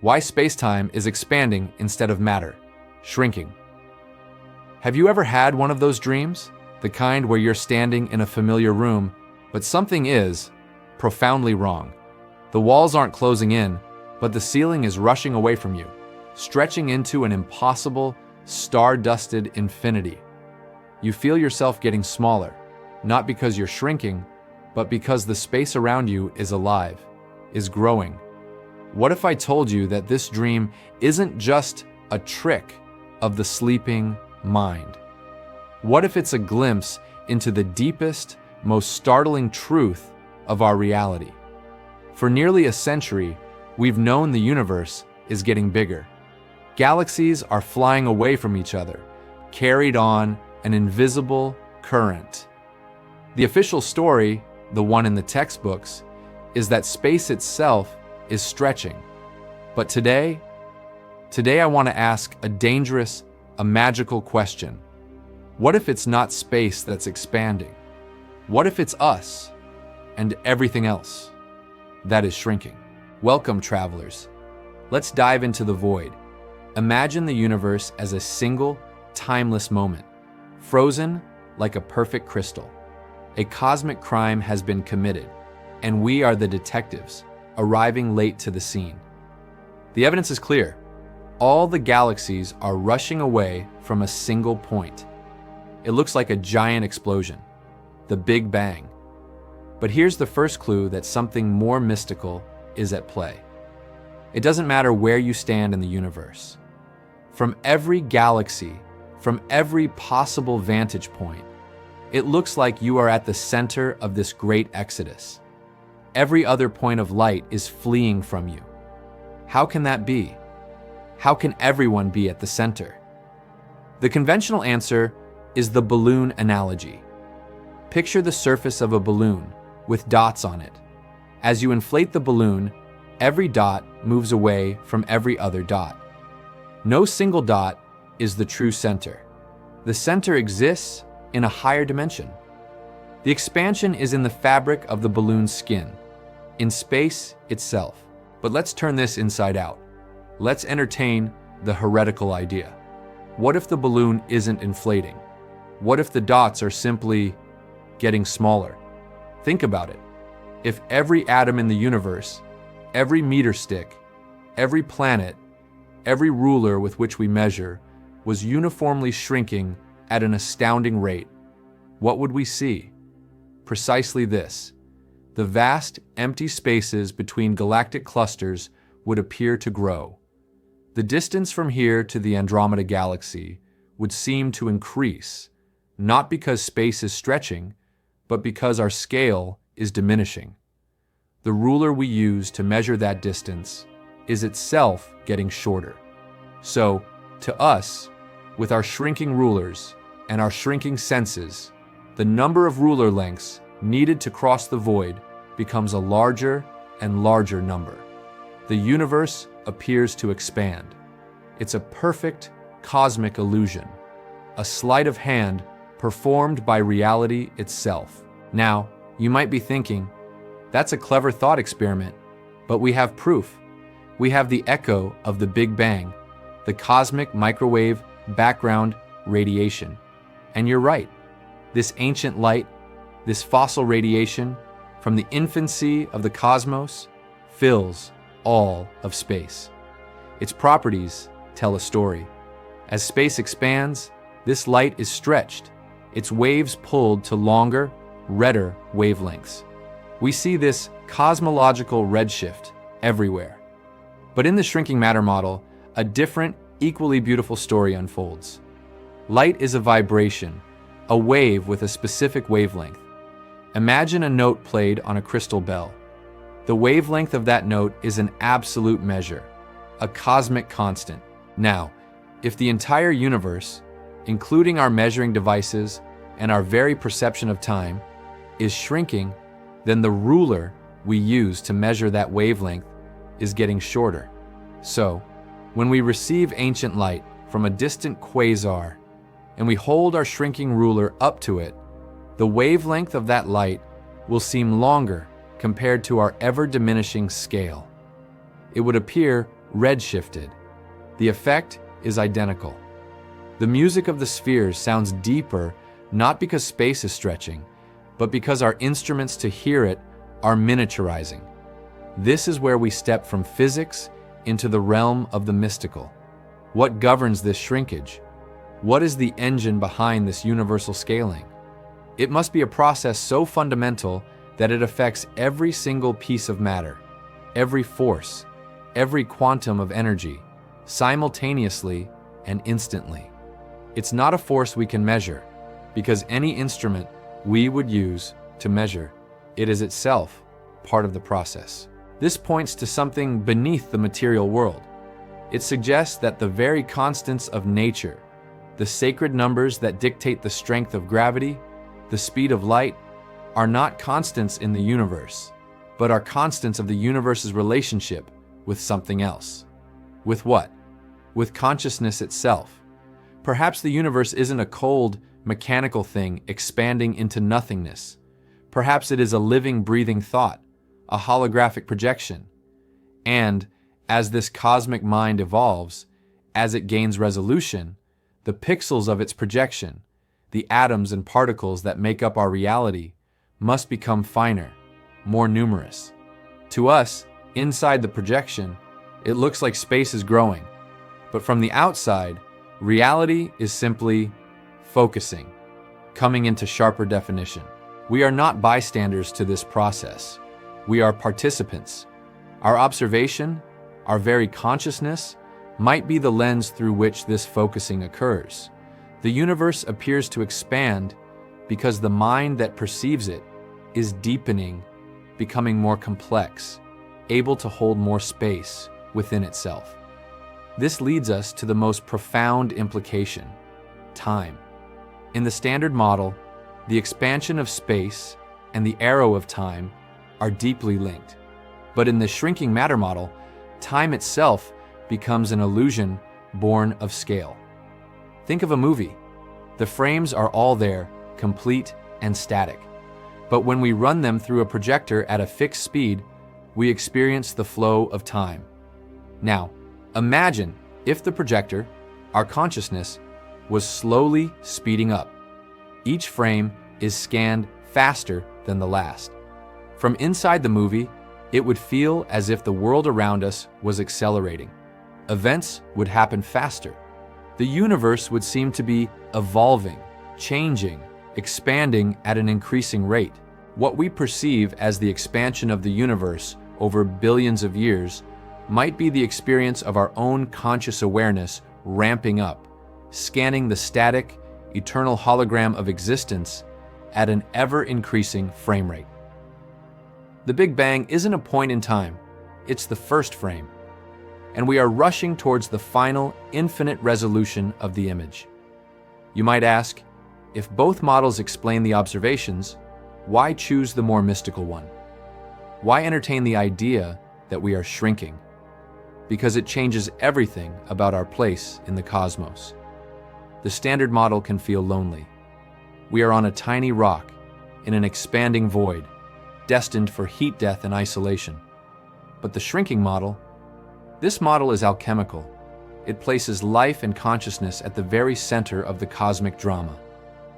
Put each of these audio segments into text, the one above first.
Why space-time is expanding instead of matter, shrinking. Have you ever had one of those dreams? The kind where you're standing in a familiar room, but something is profoundly wrong. The walls aren't closing in, but the ceiling is rushing away from you, stretching into an impossible, star-dusted infinity. You feel yourself getting smaller, not because you're shrinking, but because the space around you is alive, is growing. What if I told you that this dream isn't just a trick of the sleeping mind? What if it's a glimpse into the deepest, most startling truth of our reality? For nearly a century, we've known the universe is getting bigger. Galaxies are flying away from each other, carried on an invisible current. The official story, the one in the textbooks, is that space itself is stretching. But today I want to ask a dangerous, a magical question. What if it's not space that's expanding? What if it's us and everything else that is shrinking? Welcome, travelers. Let's dive into the void. Imagine the universe as a single, timeless moment, frozen like a perfect crystal. A cosmic crime has been committed, and we are the detectives, arriving late to the scene. The evidence is clear. All the galaxies are rushing away from a single point. It looks like a giant explosion, the Big Bang. But here's the first clue that something more mystical is at play. It doesn't matter where you stand in the universe. From every galaxy, from every possible vantage point, it looks like you are at the center of this great exodus. Every other point of light is fleeing from you. How can that be? How can everyone be at the center? The conventional answer is the balloon analogy. Picture the surface of a balloon with dots on it. As you inflate the balloon, every dot moves away from every other dot. No single dot is the true center. The center exists in a higher dimension. The expansion is in the fabric of the balloon's skin, in space itself. But let's turn this inside out. Let's entertain the heretical idea. What if the balloon isn't inflating? What if the dots are simply getting smaller? Think about it. If every atom in the universe, every meter stick, every planet, every ruler with which we measure was uniformly shrinking at an astounding rate, what would we see? Precisely this. The vast, empty spaces between galactic clusters would appear to grow. The distance from here to the Andromeda Galaxy would seem to increase, not because space is stretching, but because our scale is diminishing. The ruler we use to measure that distance is itself getting shorter. So, to us, with our shrinking rulers and our shrinking senses, the number of ruler lengths needed to cross the void becomes a larger and larger number. The universe appears to expand. It's a perfect cosmic illusion, a sleight of hand performed by reality itself. Now, you might be thinking, that's a clever thought experiment, but we have proof. We have the echo of the Big Bang, the cosmic microwave background radiation. And you're right, this ancient light, this fossil radiation from the infancy of the cosmos fills all of space. Its properties tell a story. As space expands, this light is stretched, its waves pulled to longer, redder wavelengths. We see this cosmological redshift everywhere. But in the shrinking matter model, a different, equally beautiful story unfolds. Light is a vibration, a wave with a specific wavelength. Imagine a note played on a crystal bell. The wavelength of that note is an absolute measure, a cosmic constant. Now, if the entire universe, including our measuring devices and our very perception of time, is shrinking, then the ruler we use to measure that wavelength is getting shorter. So, when we receive ancient light from a distant quasar and we hold our shrinking ruler up to it, the wavelength of that light will seem longer compared to our ever-diminishing scale. It would appear redshifted. The effect is identical. The music of the spheres sounds deeper not because space is stretching, but because our instruments to hear it are miniaturizing. This is where we step from physics into the realm of the mystical. What governs this shrinkage? What is the engine behind this universal scaling? It must be a process so fundamental that it affects every single piece of matter, every force, every quantum of energy, simultaneously and instantly. It's not a force we can measure, because any instrument we would use to measure it is itself part of the process. This points to something beneath the material world. It suggests that the very constants of nature, the sacred numbers that dictate the strength of gravity, the speed of light, are not constants in the universe, but are constants of the universe's relationship with something else. With what? With consciousness itself. Perhaps the universe isn't a cold, mechanical thing expanding into nothingness. Perhaps it is a living, breathing thought, a holographic projection. And as this cosmic mind evolves, as it gains resolution, the pixels of its projection, the atoms and particles that make up our reality, must become finer, more numerous. To us, inside the projection, it looks like space is growing. But from the outside, reality is simply focusing, coming into sharper definition. We are not bystanders to this process. We are participants. Our observation, our very consciousness, might be the lens through which this focusing occurs. The universe appears to expand because the mind that perceives it is deepening, becoming more complex, able to hold more space within itself. This leads us to the most profound implication: time. In the standard model, the expansion of space and the arrow of time are deeply linked. But in the shrinking matter model, time itself becomes an illusion born of scale. Think of a movie. The frames are all there, complete and static. But when we run them through a projector at a fixed speed, we experience the flow of time. Now, imagine if the projector, our consciousness, was slowly speeding up. Each frame is scanned faster than the last. From inside the movie, it would feel as if the world around us was accelerating. Events would happen faster. The universe would seem to be evolving, changing, expanding at an increasing rate. What we perceive as the expansion of the universe over billions of years might be the experience of our own conscious awareness ramping up, scanning the static, eternal hologram of existence at an ever-increasing frame rate. The Big Bang isn't a point in time, it's the first frame, and we are rushing towards the final, infinite resolution of the image. You might ask, if both models explain the observations, why choose the more mystical one? Why entertain the idea that we are shrinking? Because it changes everything about our place in the cosmos. The standard model can feel lonely. We are on a tiny rock in an expanding void, destined for heat death and isolation. But the shrinking model, this model is alchemical. It places life and consciousness at the very center of the cosmic drama.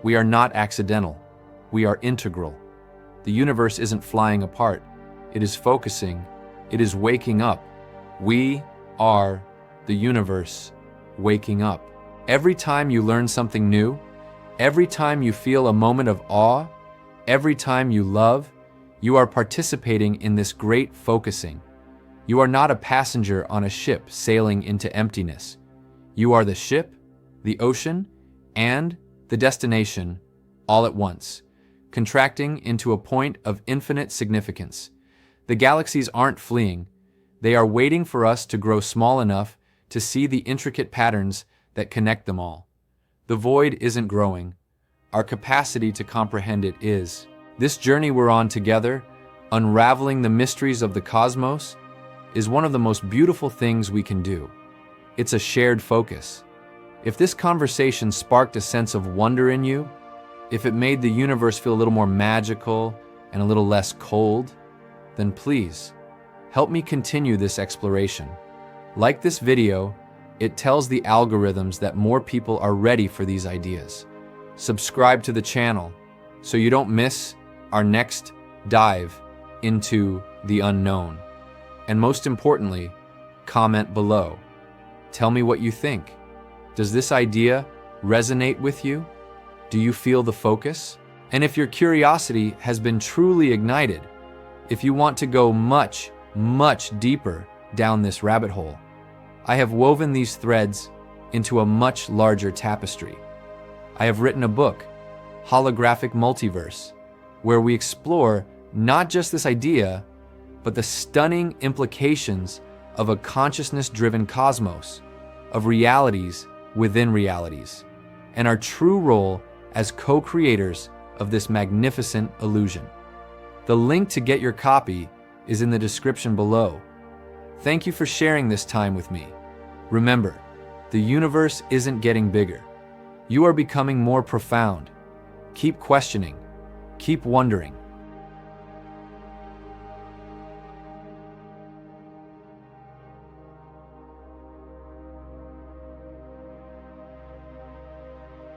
We are not accidental. We are integral. The universe isn't flying apart. It is focusing. It is waking up. We are the universe waking up. Every time you learn something new, every time you feel a moment of awe, every time you love, you are participating in this great focusing. You are not a passenger on a ship sailing into emptiness. You are the ship, the ocean, and the destination all at once, contracting into a point of infinite significance. The galaxies aren't fleeing. They are waiting for us to grow small enough to see the intricate patterns that connect them all. The void isn't growing. Our capacity to comprehend it is. This journey we're on together, unraveling the mysteries of the cosmos, is one of the most beautiful things we can do. It's a shared focus. If this conversation sparked a sense of wonder in you, if it made the universe feel a little more magical and a little less cold, then please, help me continue this exploration. Like this video, it tells the algorithms that more people are ready for these ideas. Subscribe to the channel so you don't miss our next dive into the unknown. And most importantly, comment below. Tell me what you think. Does this idea resonate with you? Do you feel the focus? And if your curiosity has been truly ignited, if you want to go much, much deeper down this rabbit hole, I have woven these threads into a much larger tapestry. I have written a book, Holographic Multiverse, where we explore not just this idea, but the stunning implications of a consciousness-driven cosmos, of realities within realities, and our true role as co-creators of this magnificent illusion. The link to get your copy is in the description below. Thank you for sharing this time with me. Remember, the universe isn't getting bigger. You are becoming more profound. Keep questioning, keep wondering,